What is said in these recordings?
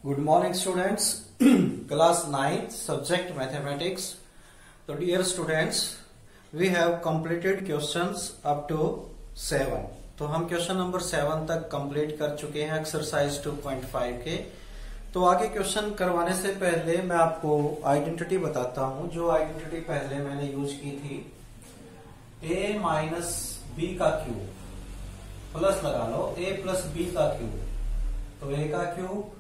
Good morning, students. Class 9th, subject mathematics. So, dear students, we have completed questions up to 7. तो हम question number 7 तक complete कर चुके हैं exercise 2.5 के। तो आगे क्वेश्चन करवाने से पहले मैं आपको आइडेंटिटी बताता हूं, जो आइडेंटिटी पहले मैंने यूज की थी। a माइनस बी का क्यूब प्लस लगा लो a प्लस बी का क्यूब, तो a का क्यूब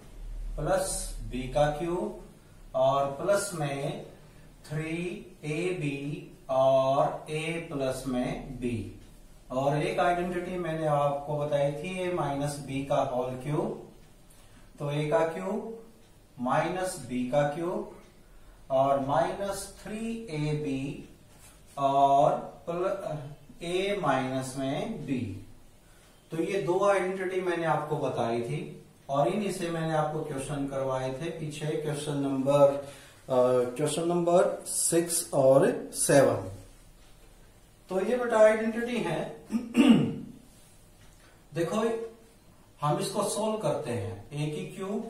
प्लस b का क्यूब और प्लस में 3ab और a प्लस में b। और एक आइडेंटिटी मैंने आपको बताई थी a माइनस बी का होल क्यूब, तो a का क्यूब माइनस b का क्यूब और माइनस 3ab और a माइनस में b। तो ये दो आइडेंटिटी मैंने आपको बताई थी और इन्हीं से मैंने आपको क्वेश्चन करवाए थे पीछे, क्वेश्चन नंबर 6 और 7। तो ये बेटा आइडेंटिटी है। देखो हम इसको सोल्व करते हैं, a की क्यूब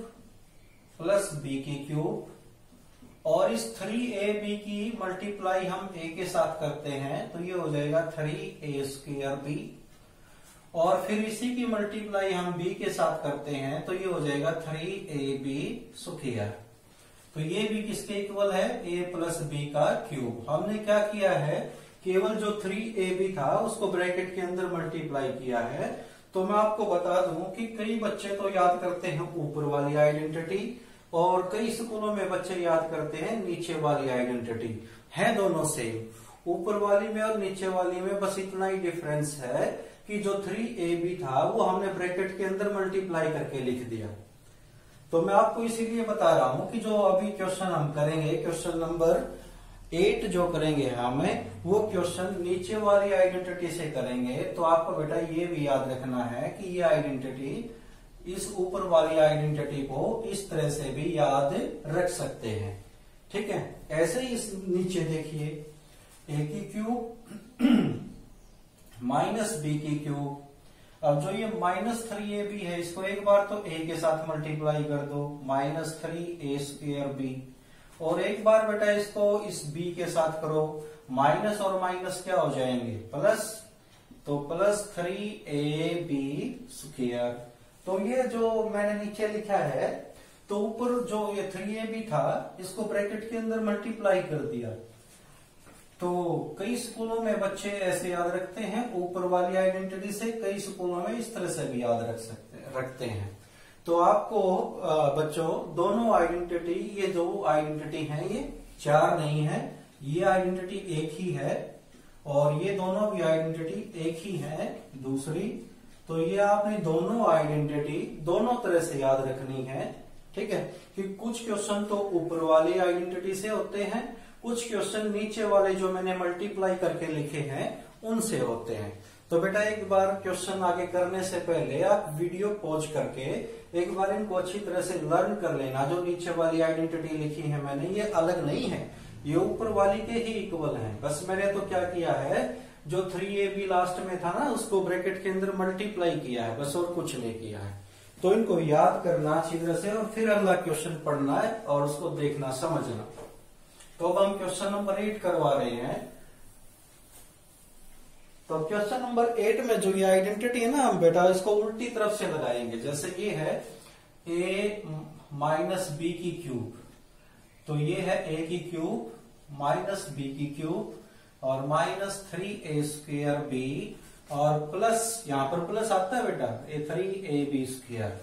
प्लस b की क्यूब और इस 3ab की मल्टीप्लाई हम a के साथ करते हैं, तो ये हो जाएगा 3a स्क्वायर b और फिर इसी की मल्टीप्लाई हम b के साथ करते हैं, तो ये हो जाएगा 3ab स्क्वायर। तो ये भी किसके इक्वल है, a प्लस b का क्यूब। हमने क्या किया है, केवल जो 3ab था उसको ब्रैकेट के अंदर मल्टीप्लाई किया है। तो मैं आपको बता दूं कि कई बच्चे तो याद करते हैं ऊपर वाली आइडेंटिटी और कई स्कूलों में बच्चे याद करते हैं नीचे वाली आइडेंटिटी। है दोनों सेम, ऊपर वाली में और नीचे वाली में बस इतना ही डिफरेंस है कि जो 3ab था वो हमने ब्रैकेट के अंदर मल्टीप्लाई करके लिख दिया। तो मैं आपको इसीलिए बता रहा हूं कि जो अभी क्वेश्चन हम करेंगे, क्वेश्चन नंबर 8 जो करेंगे हमें, वो क्वेश्चन नीचे वाली आइडेंटिटी से करेंगे। तो आपको बेटा ये भी याद रखना है कि ये आइडेंटिटी इस ऊपर वाली आइडेंटिटी को इस तरह से भी याद रख सकते हैं। ठीक है, ऐसे ही इस नीचे देखिए a की क्यूब माइनस बी की क्यूब। अब जो ये माइनस 3ab है, इसको एक बार तो a के साथ मल्टीप्लाई कर दो, माइनस 3a स्क्वायर b, और एक बार बेटा इसको इस b के साथ करो, माइनस और माइनस क्या हो जाएंगे, प्लस, तो प्लस 3ab स्क्वायर। तो ये जो मैंने नीचे लिखा है, तो ऊपर जो ये 3ab था इसको ब्रैकेट के अंदर मल्टीप्लाई कर दिया। तो कई स्कूलों में बच्चे ऐसे याद रखते हैं ऊपर वाली आइडेंटिटी से, कई स्कूलों में इस तरह से भी याद रखते हैं। तो आपको बच्चों दोनों आइडेंटिटी, ये दो आइडेंटिटी हैं, ये चार नहीं है, ये आइडेंटिटी एक ही है और ये दोनों भी आइडेंटिटी एक ही है दूसरी। तो ये आपने दोनों आइडेंटिटी दोनों तरह से याद रखनी है। ठीक है, कि कुछ क्वेश्चन तो ऊपर वाली आइडेंटिटी से होते हैं, कुछ क्वेश्चन नीचे वाले जो मैंने मल्टीप्लाई करके लिखे हैं उनसे होते हैं। तो बेटा एक बार क्वेश्चन आगे करने से पहले आप वीडियो पॉज करके एक बार इनको अच्छी तरह से लर्न कर लेना। जो नीचे वाली आइडेंटिटी लिखी है मैंने, ये अलग नहीं है, ये ऊपर वाली के ही इक्वल है। बस मैंने तो क्या किया है, जो 3ab लास्ट में था ना उसको ब्रैकेट के अंदर मल्टीप्लाई किया है, बस और कुछ नहीं किया है। तो इनको याद करना अच्छी तरह से और फिर अगला क्वेश्चन पढ़ना है और उसको देखना समझना। तो अब हम क्वेश्चन नंबर 8 करवा रहे हैं। तो क्वेश्चन नंबर 8 में जो ये आइडेंटिटी है ना, हम बेटा इसको उल्टी तरफ से लगाएंगे। जैसे ये है a माइनस बी की क्यूब, तो ये है a की क्यूब माइनस b की क्यूब और माइनस 3a स्क्वायर b और प्लस, यहां पर प्लस आता है बेटा, 3ab स्क्वायर।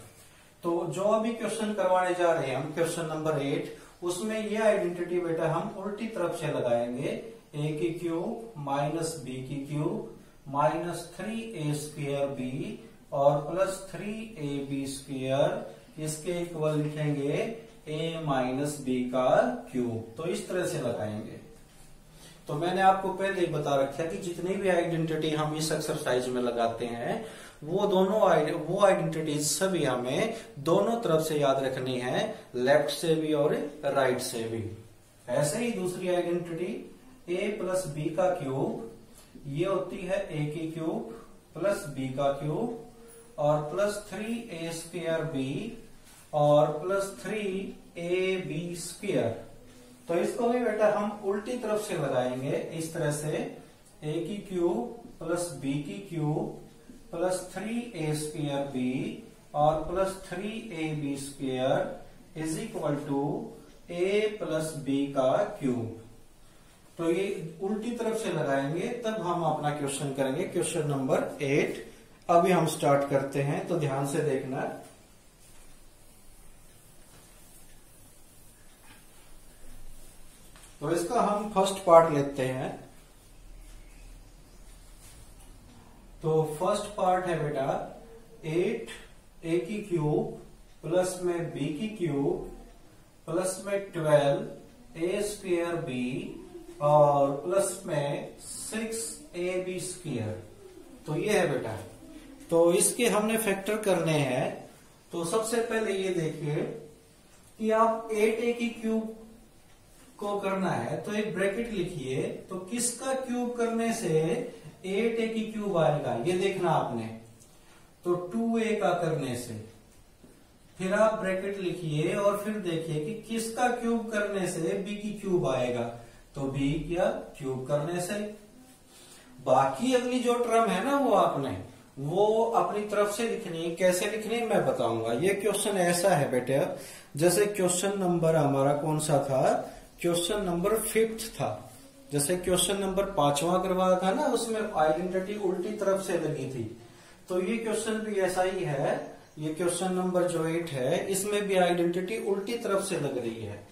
तो जो अभी क्वेश्चन करवाने जा रहे हैं हम, क्वेश्चन नंबर 8, उसमें ये आइडेंटिटी बेटा हम उल्टी तरफ से लगाएंगे। a की क्यूब माइनस b की cube minus 3a square b और प्लस 3ab स्क्वायर, इसके इक्वल लिखेंगे a माइनस b का क्यूब। तो इस तरह से लगाएंगे। तो मैंने आपको पहले ही बता रखा है कि जितनी भी आइडेंटिटी हम इस एक्सरसाइज में लगाते हैं वो आइडेंटिटीज सभी हमें दोनों तरफ से याद रखनी है, लेफ्ट से भी और राइट से भी। ऐसे ही दूसरी आइडेंटिटी a प्लस b का क्यूब, ये होती है a की क्यूब प्लस b का क्यूब और प्लस 3a स्क्वायर b और प्लस 3ab²। तो इसको भी बेटा हम उल्टी तरफ से लगाएंगे इस तरह से, a³ plus b³ plus 3a² और plus 3ab² is equal to a plus b³। तो ये उल्टी तरफ से लगाएंगे तब हम अपना क्वेश्चन करेंगे, क्वेश्चन नंबर 8। अभी हम स्टार्ट करते हैं, तो ध्यान से देखना। तो इसका हम फर्स्ट पार्ट लेते हैं। तो फर्स्ट पार्ट है बेटा 8a³ प्लस में b³ प्लस में 12a²b और प्लस में 6ab²। तो ये है बेटा। तो इसके हमने फैक्टर करने हैं। तो सबसे पहले ये देखिए कि आप 8a³ को करना है तो एक ब्रैकेट लिखिए। तो किसका क्यूब करने से 8a³ आएगा ये देखना आपने। तो 2a का करने से, फिर आप ब्रैकेट लिखिए और फिर देखिए कि किसका क्यूब करने से b³ आएगा। तो b क्या क्यूब करने से। बाकी अगली जो टर्म है ना वो अपनी तरफ से लिखनी है। कैसे लिखनी है मैं बताऊंगा। ये क्वेश्चन ऐसा है बेटे, जैसे क्वेश्चन नंबर हमारा कौन सा था, क्वेश्चन नंबर 5 था। जैसे क्वेश्चन नंबर 5वां करवाया था ना, उसमें आइडेंटिटी उल्टी तरफ से लगी थी। तो ये क्वेश्चन भी ऐसा ही है। ये क्वेश्चन नंबर जो 8 है इसमें भी आइडेंटिटी उल्टी तरफ से लग रही है।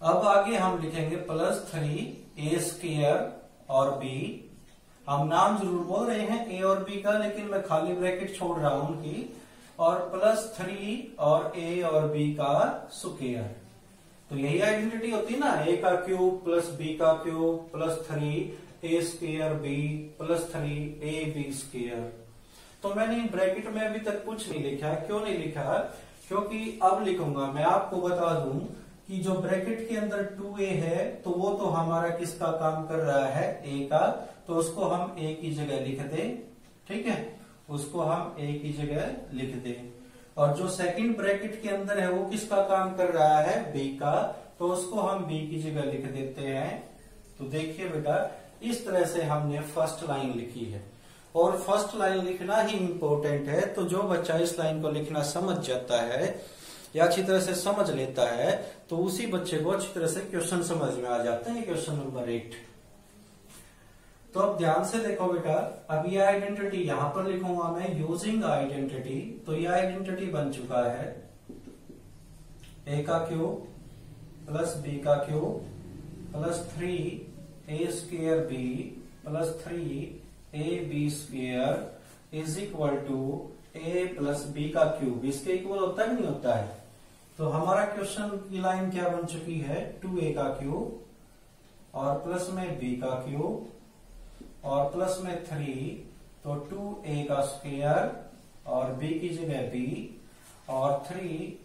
अब आगे हम लिखेंगे प्लस 3a² और b। हम नाम जरूर बोल रहे हैं a और b का, लेकिन मैं खाली ब्रैकेट छोड़ रहा हूं उनकी। और प्लस 3 और a और b का स्क्वायर। तो यही आइडेंटिटी होती है ना, a का क्यूब प्लस b का cube plus 3a² b plus 3ab²। तो मैंने ब्रैकेट में अभी तक कुछ नहीं लिखा। क्यों नहीं लिखा? क्योंकि अब लिखूंगा। मैं आपको बता दूं कि जो ब्रैकेट के अंदर 2a है तो वो तो हमारा किसका काम कर रहा है, a का। तो उसको हम a की जगह लिख दें, ठीक है, उसको हम a की जगह लिख दें। और जो सेकंड ब्रैकेट के अंदर है वो किसका काम कर रहा है, b का। तो उसको हम b की जगह लिख देते हैं। तो देखिए बेटा, इस तरह से हमने फर्स्ट लाइन लिखी है। और फर्स्ट लाइन लिखना ही इंपॉर्टेंट है। तो जो बच्चा इस लाइन को लिखना समझ जाता है या अच्छी तरह से समझ लेता है तो उसी बच्चे को अच्छी तरह से क्वेश्चन समझ में आ जाते हैं। Question number 8। तो अब ध्यान से देखो बेटा, अब ये आइडेंटिटी यहां पर लिखूंगा मैं यूजिंग आइडेंटिटी। तो ये आइडेंटिटी बन चुका है a का क्यूब प्लस b का cube plus 3a² b plus 3ab² is equal to a plus b का क्यूब। इसके इक्वल होता है कि नहीं होता है? तो हमारा क्वेश्चन की लाइन क्या बन चुकी है, 2a का क्यूब और प्लस में b का क्यूब और प्लस में 3। तो 2a का स्क्वायर और b की जगह b और 3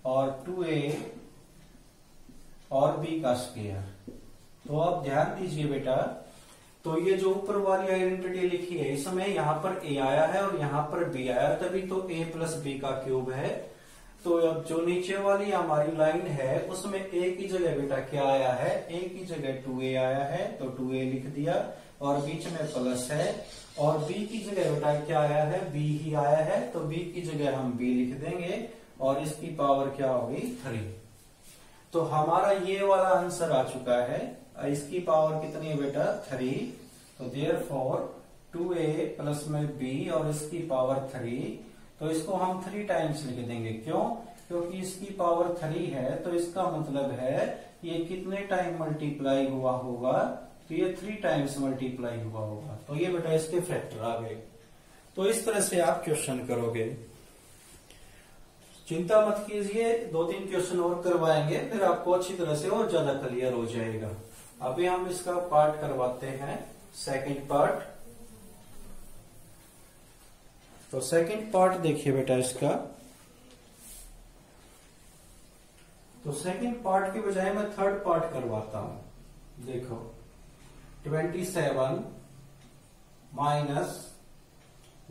और 2a और b का स्क्वायर। तो अब ध्यान दीजिए बेटा, तो ये जो ऊपर वाली आइडेंटिटी लिखी है इसमें यहाँ पर a आया है और यहाँ पर b आया, तभी तो a प्लस b का क्यूब है। तो अब जो नीचे वाली हमारी लाइन है उसमें a की जगह बेटा क्या आया है, a की जगह 2a आया है तो 2a लिख दिया और बीच में प्लस है। और b की जगह बेटा क्या आया है, b ही आया है तो b की जगह हम b लिख देंगे और इसकी पावर क्या होगी 3। तो हमारा ये वाला आंसर आ चुका है। इसकी पावर कितनी है बेटा 3। तो देयरफॉर 2a प्लस में b और इसकी पावर 3। तो इसको हम 3 टाइम्स लिख देंगे। क्यों? क्योंकि इसकी पावर 3 है तो इसका मतलब है ये कितने टाइम मल्टीप्लाई हुआ होगा, तो ये 3 टाइम्स मल्टीप्लाई हुआ होगा। तो ये बेटा इसके फैक्टर आ गए। तो इस तरह से आप क्वेश्चन करोगे। चिंता मत कीजिए, 2-3 क्वेश्चन और करवाएंगे फिर आपको अच्छी तरह से और ज्यादा क्लियर हो जाएगा। अभी हम इसका पार्ट करवाते हैं, सेकंड पार्ट। तो सेकंड पार्ट देखिए बेटा इसका। तो सेकंड पार्ट की बजाय मैं थर्ड पार्ट करवाता हूं। देखो 27 माइनस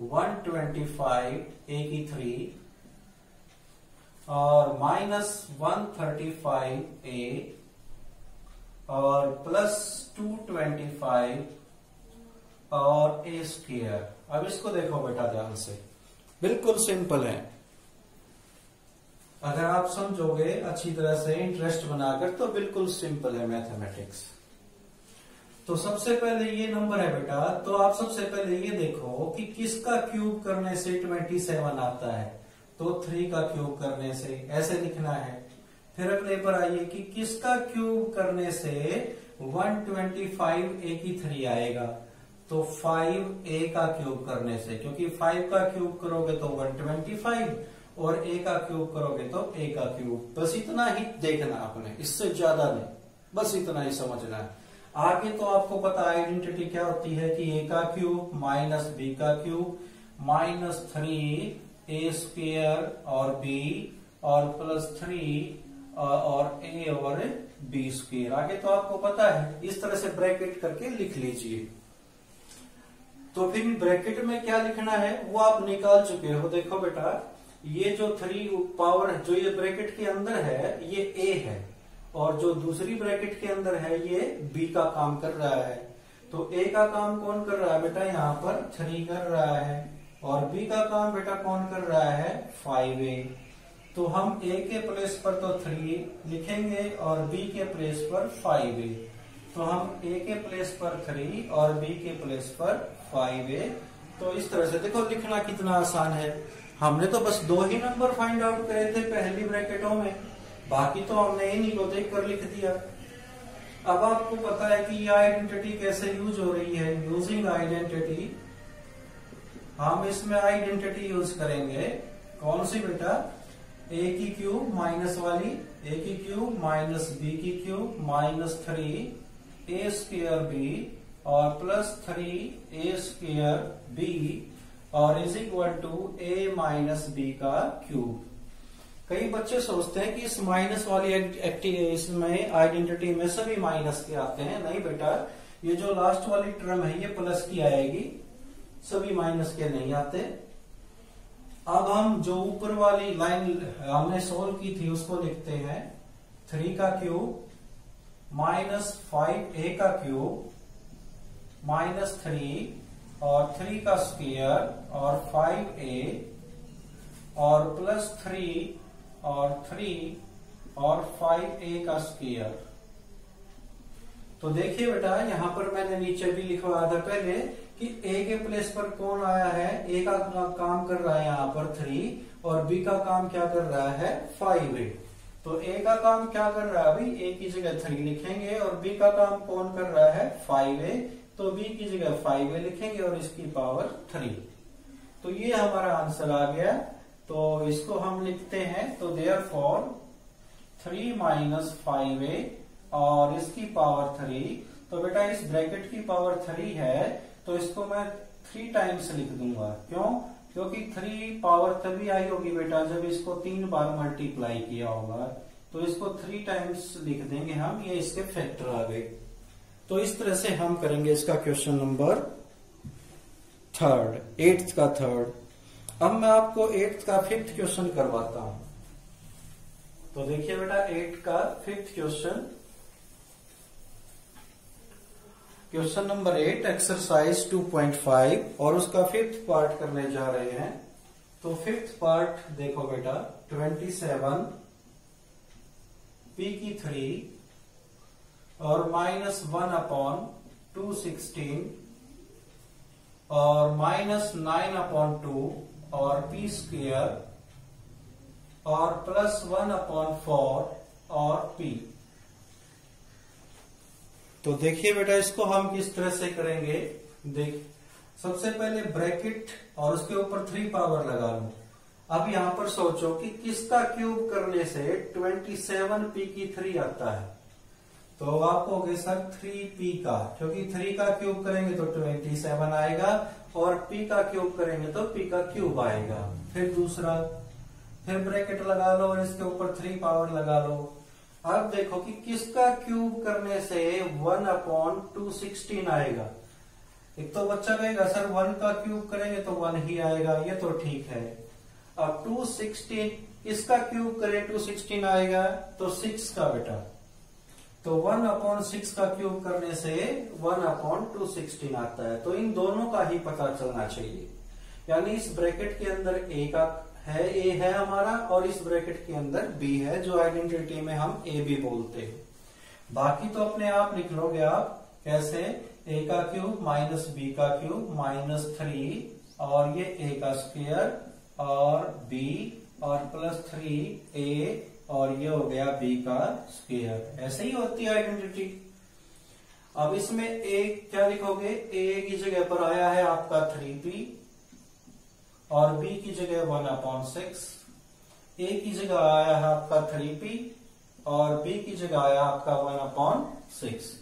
125 a की 3 और -135a और +225 और a स्क्वायर। अब इसको देखो बेटा ध्यान से, बिल्कुल सिंपल है। अगर आप समझोगे अच्छी तरह से इंटरेस्ट बनाकर तो बिल्कुल सिंपल है मैथमेटिक्स। तो सबसे पहले ये नंबर है बेटा, तो आप सबसे पहले ये देखो कि किसका क्यूब करने से 27 आता है। तो 3 का क्यूब करने से ऐसे लिखना है। फिर अगले पर आइए कि किसका क्यूब करने से 125 a की 3 आएगा। तो 5a का क्यूब करने से, क्योंकि 5 का क्यूब करोगे तो 125 और a का क्यूब करोगे तो a का क्यूब। बस इतना ही देखना आपने, इससे ज्यादा नहीं, बस इतना ही समझना है। आगे तो आपको पता आइडेंटिटी क्या होती है कि a का क्यूब माइनस b का क्यूब -3a स्क्वायर और b और +3 और a और b स्क्वायर। आगे तो आपको पता है, इस तरह से ब्रैकेट करके लिख लीजिए। तो फिर ब्रैकेट में क्या लिखना है वो आप निकाल चुके हो। देखो बेटा, ये जो 3 पावर जो ये ब्रैकेट के अंदर है ये a है, और जो दूसरी ब्रैकेट के अंदर है ये b का काम कर रहा है। तो a का काम कौन कर रहा है बेटा, यहाँ पर 3 कर रहा है, और b का काम बेटा कौन कर रहा है, 5a। तो हम a के प्लेस पर तो 3 लिखेंगे और b के प्लेस पर 5a। तो हम a के प्लेस पर 3 और b के प्लेस पर 5a। तो इस तरह से देखो लिखना कितना आसान है। हमने तो बस 2 ही नंबर फाइंड आउट करे थे पहली ब्रैकेटों में, बाकी तो हमने इन्हीं को देख कर लिख दिया। अब आपको पता है कि ये आइडेंटिटी कैसे यूज हो रही है। यूजिंग आइडेंटिटी, हम इसमें आइडेंटिटी यूज करेंगे कौन सी बेटा, a की क्यूब माइनस वाली, a की क्यूब माइनस b की क्यूब -3 a स्क्वायर b और +3 a स्क्वायर b और is equal to a minus b का क्यूब। कई बच्चे सोचते हैं कि इस माइनस वाली इसमें आइडेंटिटी में सभी माइनस के आते हैं। नहीं बेटा, ये जो लास्ट वाली टर्म है ये प्लस की आएगी, सभी माइनस के नहीं आते। अब हम जो ऊपर वाली लाइन हमने सोल्व की थी उसको लिखते हैं। 3 का क्यूब -5a का क्यूब -3 और 3 का स्क्वायर और 5a और +3 और 3 और 5a का स्क्वायर। तो देखिए बेटा, यहां पर मैंने नीचे भी लिखवाया था पहले कि a के प्लेस पर कौन आया है, a का काम कर रहा है यहाँ पर 3 और b का काम क्या कर रहा है, 5a। तो a का काम क्या कर रहा है, अभी a की जगह 3 लिखेंगे और b का काम कौन कर रहा है, 5a। तो b की जगह 5a लिखेंगे और इसकी पावर 3। तो ये हमारा आंसर आ गया। तो इसको हम लिखते हैं, तो देयरफॉर 3 - 5a और इसकी पावर 3। तो बेटा इस ब्रैकेट की पावर 3 है, तो इसको मैं 3 टाइम्स लिख दूंगा। क्यों? क्योंकि 3 पावर तभी आई होगी बेटा जब इसको 3 बार मल्टीप्लाई किया होगा। तो इसको 3 टाइम्स लिख देंगे हम, ये इसके फैक्टर आ गए। तो इस तरह से हम करेंगे इसका क्वेश्चन नंबर 3, 8th का 3rd। अब मैं आपको 8th का 5th क्वेश्चन करवाता हूं। तो देखिए बेटा 8 का 5th question, question number 8 exercise 2.5 और उसका 5th पार्ट करने जा रहे हैं। तो 5th पार्ट देखो बेटा, 27 p की 3 और -1/216 और -9/2 और p स्क्वायर और +1/4 और p। तो देखिए बेटा इसको हम किस तरह से करेंगे। देख, सबसे पहले ब्रैकेट और उसके ऊपर 3 पावर लगा लूं। अब यहां पर सोचो कि किसका क्यूब करने से 27p की 3 आता है। तो आप कहोगे सर 3p का, क्योंकि 3 का क्यूब करेंगे तो 27 आएगा और p का क्यूब करेंगे तो p का क्यूब आएगा। फिर दूसरा, फिर ब्रैकेट लगा लो और इसके ऊपर 3 पावर लगा लो। अब देखो कि किसका क्यूब करने से 1/216 आएगा। एक तो बच्चा कहेगा सर 1 का क्यूब करेंगे तो 1 ही आएगा, ये तो ठीक है। अब 216 इसका क्यूब करें 216 आएगा तो 6 का बेटा, तो 1/6 का क्यूब करने से 1/216 आता है। तो इन दोनों का ही पता चलना चाहिए, यानी इस ब्रैकेट के अंदर ए का है, ए है हमारा, और इस ब्रैकेट के अंदर बी है, जो आइडेंटिटी में हम ए बी बोलते हैं। बाकी तो अपने आप लिख लोगे आप, कैसे, ए का क्यूब माइनस बी का क्यूब माइनस 3 और ये ए का स्क्वायर और बी और प्लस 3a और ये हो गया b का स्क्वायर। ऐसे ही होती है आइडेंटिटी। अब इसमें a क्या लिखोगे, a की जगह पर आया है आपका 3p और b की जगह 1/6, a की जगह आया है आपका 3p और b की जगह आया आपका 1/6।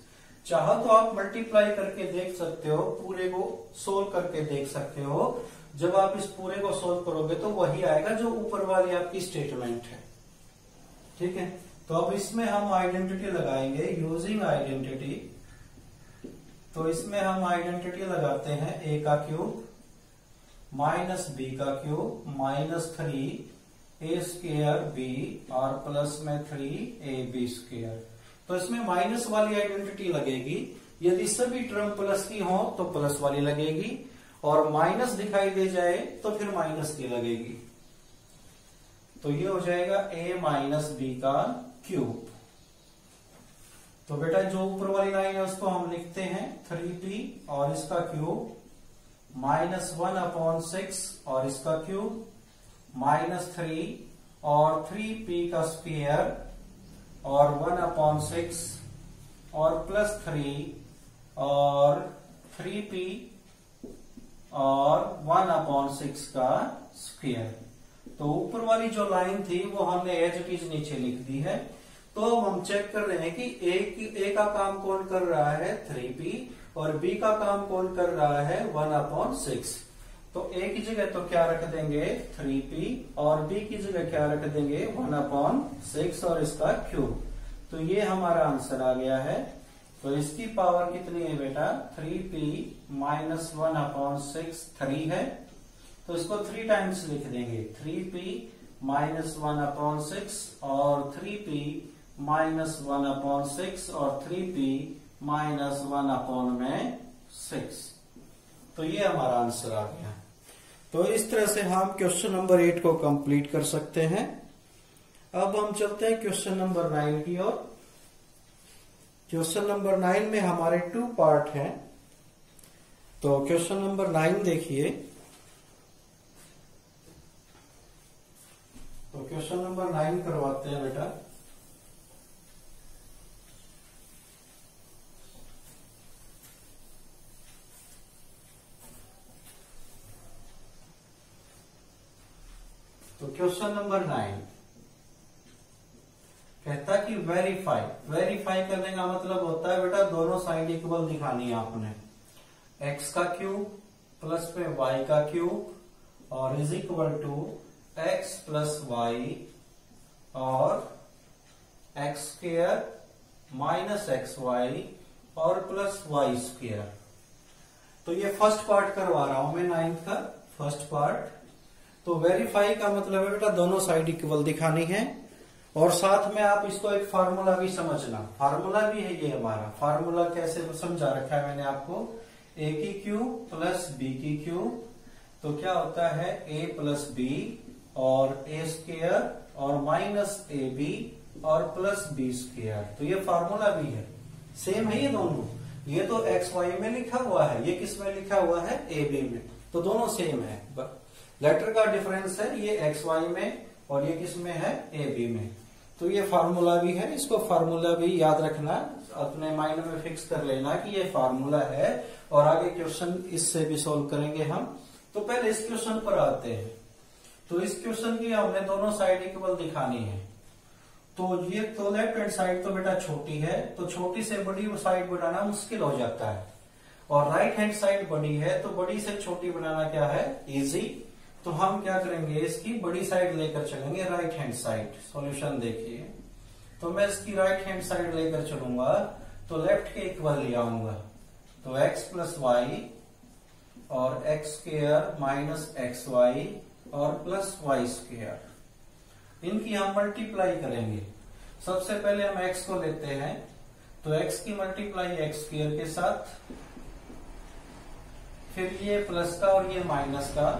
चाहो तो आप मल्टीप्लाई करके देख सकते हो, पूरे को सोल्व करके देख सकते हो। जब आप इस पूरे को सोल्व करोगे तो वही आएगा जो ऊपर वाली आपकी स्टेटमेंट है, ठीक है। तो अब इसमें हम आइडेंटिटी लगाएंगे यूजिंग आइडेंटिटी। तो इसमें हम आइडेंटिटी लगाते हैं a का क्यूब माइनस b का cube minus 3a square b और प्लस में 3ab स्क्वायर। तो इसमें माइनस वाली आइडेंटिटी लगेगी, यदि सभी टर्म प्लस की हो तो प्लस वाली लगेगी, और माइनस दिखाई दे जाए तो फिर माइनस की लगेगी। तो ये हो जाएगा a माइनस बी का क्यूब। तो बेटा जो ऊपर वाली लाइन है उसको हम लिखते हैं 3p और इसका क्यूब माइनस 1/6 और इसका क्यूब माइनस 3 और 3p का स्क्वायर और 1/6 और प्लस 3 और 3p और 1/6 का स्क्वायर। तो ऊपर वाली जो लाइन थी वो हमने एज इट इज नीचे लिख दी है। तो अब हम चेक कर रहे हैं कि ए का काम कौन कर रहा है 3p और बी का काम कौन कर रहा है 1/6। तो ए की जगह तो क्या रख देंगे 3p और बी की जगह क्या रख देंगे 1/6 और इसका क्यूब। तो ये हमारा आंसर आ गया है। तो इसकी पावर कितनी है बेटा 3p माइनस 1/6 3 है, तो इसको 3 टाइम्स लिख देंगे 3p माइनस 1/6 और 3p माइनस 1/6 और 3p माइनस 1/6। तो ये हमारा आंसर आ गया। तो इस तरह से हम क्वेश्चन नंबर 8 को कंप्लीट कर सकते हैं। अब हम चलते हैं क्वेश्चन नंबर 9 की ओर। क्वेश्चन नंबर 9 में हमारे 2 पार्ट हैं। तो क्वेश्चन नंबर 9 देखिए। तो क्वेश्चन नंबर 9 करवाते हैं बेटा। तो क्वेश्चन नंबर 9 कहता कि वेरीफाई करने का मतलब होता है बेटा दोनों साइड इक्वल दिखानी है आपने। x का क्यूब प्लस में y का क्यूब और is equal to x plus y और x स्क्वायर माइनस xy और प्लस y स्क्वायर। तो ये फर्स्ट पार्ट करवा रहा हूं मैं 9th का फर्स्ट पार्ट। तो वेरीफाई का मतलब है बेटा दोनों साइड इक्वल दिखानी है, और साथ में आप इसको एक फार्मूला भी समझना। फार्मूला भी है ये हमारा। फार्मूला कैसे समझा रखा है मैंने आपको, a की क्यूब प्लस b की क्यूब। तो क्या होता है a प्लस बी और a स्क्वायर और माइनस ab और प्लस b स्क्वायर। तो ये फार्मूला भी है, सेम है ये दोनों। ये तो एक्स वाई में लिखा हुआ है, ये किस में लिखा हुआ है ए बी में। तो दोनों सेम है, लेटर का डिफरेंस है, ये एक्स वाई में और ये किस में है ए बी में। तो ये फार्मूला भी है, इसको फार्मूला भी याद रखना, अपने माइंड में फिक्स कर लेना कि ये फार्मूला है। और आगे क्वेश्चन इससे भी सोल्व करेंगे हम। तो पहले इस क्वेश्चन पर आते हैं। तो इस क्वेश्चन की हमने दोनों साइड इक्वल दिखानी है। तो ये तो लेफ्ट हैंड साइड तो बेटा छोटी है, तो छोटी से बड़ी साइड बनाना मुश्किल हो जाता है, और राइट हैंड साइड बड़ी है तो बड़ी से छोटी बनाना क्या है इजी। तो हम क्या करेंगे, इसकी बड़ी साइड लेकर चलेंगे राइट हैंड साइड। सॉल्यूशन देखिए। तो मैं इसकी राइट हैंड साइड लेकर चलूंगा तो लेफ्ट के इक्वल ले आऊंगा। तो x प्लस वाई और x square minus x y और प्लस वाई स्क्वायर। इनकी हम मल्टीप्लाई करेंगे। सबसे पहले हम x को लेते हैं, तो x की मल्टीप्लाई एक्स स्क्वायर के साथ, फिर ये प्लस का और ये माइनस का,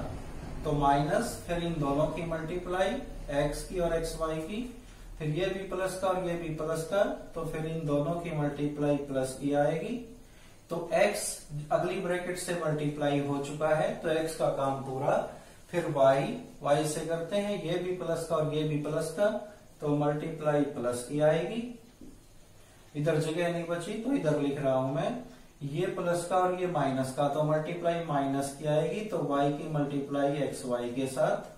तो माइनस, फिर इन दोनों की मल्टीप्लाई x की और एक्स वाई की, फिर ये भी प्लस का और ये भी प्लस का, तो फिर इन दोनों की मल्टीप्लाई प्लस की आएगी। तो x अगली ब्रैकेट से मल्टीप्लाई हो चुका है, तो x का काम पूरा। फिर y से करते हैं, ये भी प्लस का और ये भी प्लस का, तो मल्टीप्लाई प्लस की आएगी। इधर जगह नहीं बची तो इधर लिख रहा हूं मैं, ये प्लस का और ये माइनस का, तो मल्टीप्लाई माइनस की आएगी, तो y की मल्टीप्लाई एक्स वाई के साथ।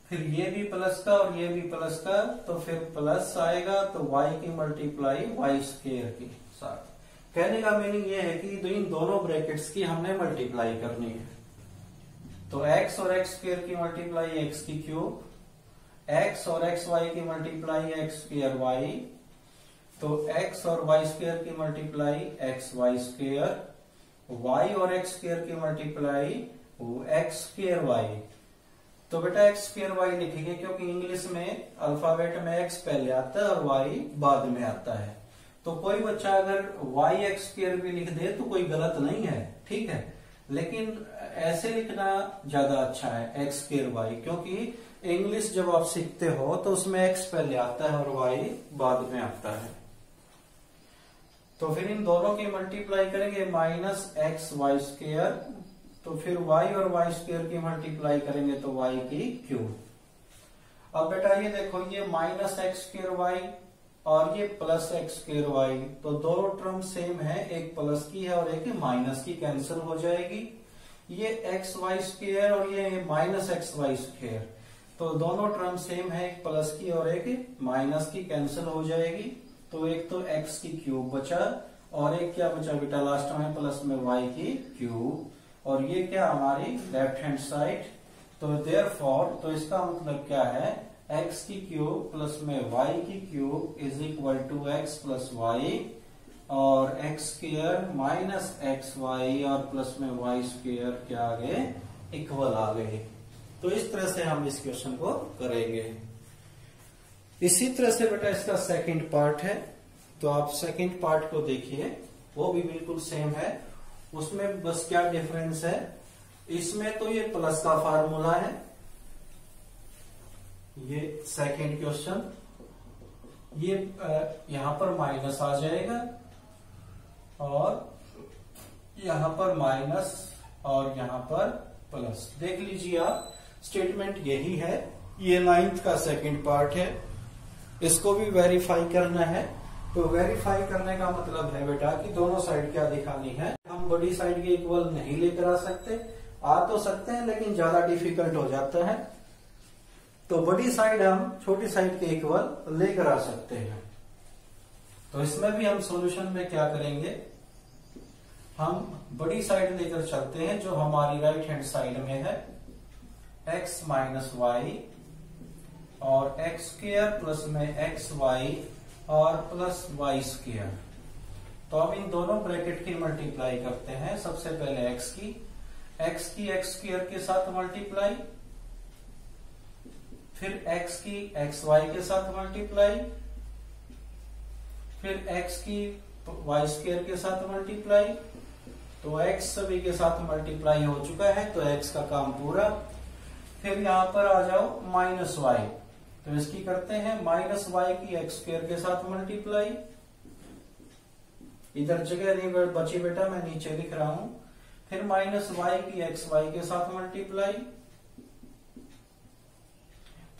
फिर ये भी प्लस का और ये भी प्लस का, तो फिर प्लस आएगा, तो y की मल्टीप्लाई वाई स्क्वायर के साथ। कहने का मीनिंग ये है कि इन दोनों ब्रैकेट्स की हमने मल्टीप्लाई करनी है। तो x और एक्स स्क्वायर की मल्टीप्लाई एक्स की क्यूब, x और एक्स वाई की मल्टीप्लाई एक्स स्क्वायर वाई, तो x और y स्क्वायर की multiply x y square, y और एक्स स्क्वायर की मल्टीप्लाई एक्स स्क्वायर वाई। तो बेटा एक्स स्क्वायर वाई लिखेंगे क्योंकि इंग्लिश में अल्फाबेट में x पहले आता है और y बाद में आता है। तो कोई बच्चा अगर y एक्स स्क्वायर भी लिख दे तो कोई गलत नहीं है, ठीक है, लेकिन ऐसे लिखना ज्यादा अच्छा है एक्स स्क्वायर वाई, क्योंकि इंग्लिश जब आप सीखते हो तो उसमें x पहले आता है और y बाद में आता है। तो फिर इन दोनों की मल्टीप्लाई करेंगे माइनस एक्स वाई स्क्वायर, तो फिर y और वाई स्क्वायर की मल्टीप्लाई करेंगे तो y की क्यूब। अब बेटा ये देखो, ये माइनस एक्स स्क्वायर वाई और ये प्लस एक्स स्क्वायर वाई, तो दोनों टर्म सेम है, एक प्लस की है और एक माइनस की, कैंसिल हो जाएगी। ये एक्स वाई स्क्वायर और ये माइनस एक्स वाई स्क्वायर, तो दोनों टर्म सेम है, एक प्लस की और एक माइनस की, कैंसिल हो जाएगी। तो एक तो एक्स की क्यूब बचा और एक क्या बचा बेटा लास्ट में प्लस में वाई की क्यूब, और ये क्या हमारी लेफ्ट हैंड साइड। तो देयरफॉर, तो इसका मतलब क्या है, x की क्यूब प्लस में y की cube is equal to x plus y, और x square minus x y और प्लस में वाई स्क्वायर क्या आ गए, इक्वल आ गए। तो इस तरह से हम इस क्वेश्चन को करेंगे। इसी तरह से बेटा इसका सेकंड पार्ट है, तो आप सेकंड पार्ट को देखिए, वो भी बिल्कुल सेम है। उसमें बस क्या डिफरेंस है, इसमें तो ये प्लस का फार्मूला है, ये सेकंड क्वेश्चन, ये यहां पर माइनस आ जाएगा और यहां पर माइनस और यहां पर प्लस। देख लीजिए आप, स्टेटमेंट यही है। ये 9th का सेकंड पार्ट है, इसको भी वेरीफाई करना है। तो वेरीफाई करने का मतलब है बेटा कि दोनों साइड क्या दिखानी है। हम बड़ी साइड के इक्वल नहीं लेकर आ सकते, आ तो सकते हैं लेकिन ज्यादा डिफिकल्ट हो जाता है, तो बड़ी साइड हम छोटी साइड के इक्वल लेकर आ सकते हैं। तो इसमें भी हम सॉल्यूशन में क्या करेंगे, हम बड़ी साइड लेकर चलते हैं जो हमारी राइट हैंड साइड में है, x माइनस वाई और एक्स स्क्वायर प्लस में एक्स वाई और प्लस वाई स्क्वायर। तो अब इन दोनों ब्रैकेट की मल्टीप्लाई करते हैं। सबसे पहले x की एक्स स्क्वायर के साथ मल्टीप्लाई, फिर x की एक्स वाई के साथ मल्टीप्लाई, फिर x की वाई स्क्वायर के साथ मल्टीप्लाई। तो x सभी के साथ मल्टीप्लाई हो चुका है, तो x का काम पूरा। फिर यहां पर आ जाओ माइनस वाई, तो इसकी करते हैं माइनस वाई की एक्स स्क्वायर के साथ मल्टीप्लाई। इधर जगह नहीं बची बेटा, मैं नीचे लिख रहा हूं। फिर माइनस वाई की एक्स वाई के साथ मल्टीप्लाई,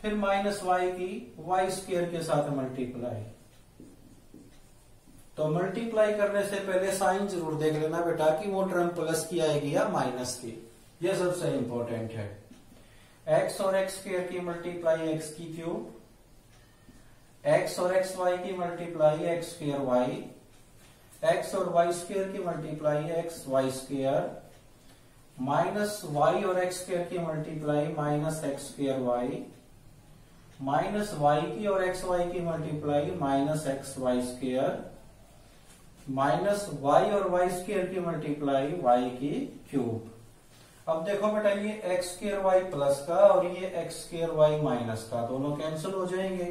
फिर माइनस वाई की वाई स्क्वायर के साथ मल्टीप्लाई। तो मल्टीप्लाई करने से पहले साइन जरूर देख लेना बेटा कि वो टर्म प्लस की आएगी या माइनस की, यह सबसे इंपॉर्टेंट है। x और एक्स स्क्वायर की मल्टीप्लाई एक्स की क्यूब, x और एक्स वाई की multiply x square y, x और वाई स्क्वायर की multiply x y square, minus y और एक्स स्क्वायर की multiply minus x square y, minus y की और एक्स वाई की multiply minus x y square, minus y और y square की multiply y की क्यूब। अब देखो बेटा ये एक्स स्क्र वाई प्लस का और ये एक्स स्क्र वाई माइनस का दोनों कैंसिल हो जाएंगे,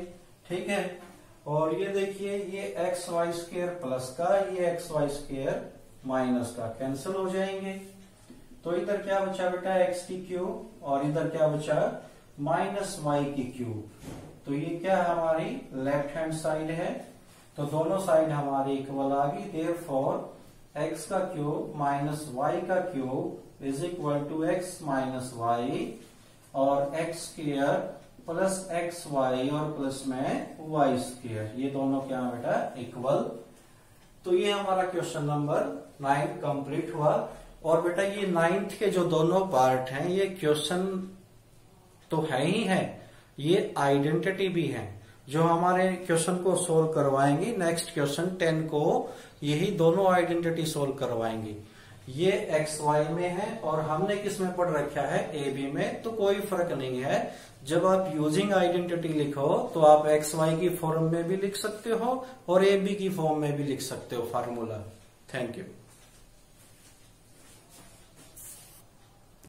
ठीक है। और ये देखिए ये एक्स वाई स्क्र प्लस का ये एक्स वाई स्क्र माइनस का कैंसिल हो जाएंगे। तो इधर क्या बचा बेटा एक्स की क्यूब और इधर क्या बचा माइनस वाई की क्यूब। तो ये क्या हमारी लेफ्ट हैंड साइड है, तो दोनों साइड हमारी इक्वल आ गई। देयरफॉर एक्स का क्यूब माइनस वाई का cube is equal to x minus y और x square plus x y और प्लस में वाई स्क्र, ये दोनों क्या बेटा इक्वल। तो ये हमारा क्वेश्चन नंबर 9 कंप्लीट हुआ। और बेटा ये 9th के जो दोनों पार्ट हैं ये क्वेश्चन तो है ही है, ये आइडेंटिटी भी है जो हमारे क्वेश्चन को सोल्व करवाएंगी। नेक्स्ट क्वेश्चन 10 को यही दोनों आइडेंटिटी सोल्व करवाएंगी। ये एक्स वाई में है और हमने किस में पढ़ रखा है ए बी में, तो कोई फर्क नहीं है। जब आप यूजिंग आइडेंटिटी लिखो तो आप एक्स वाई की फॉर्म में भी लिख सकते हो और ए बी की फॉर्म में भी लिख सकते हो फार्मूला। Thank you.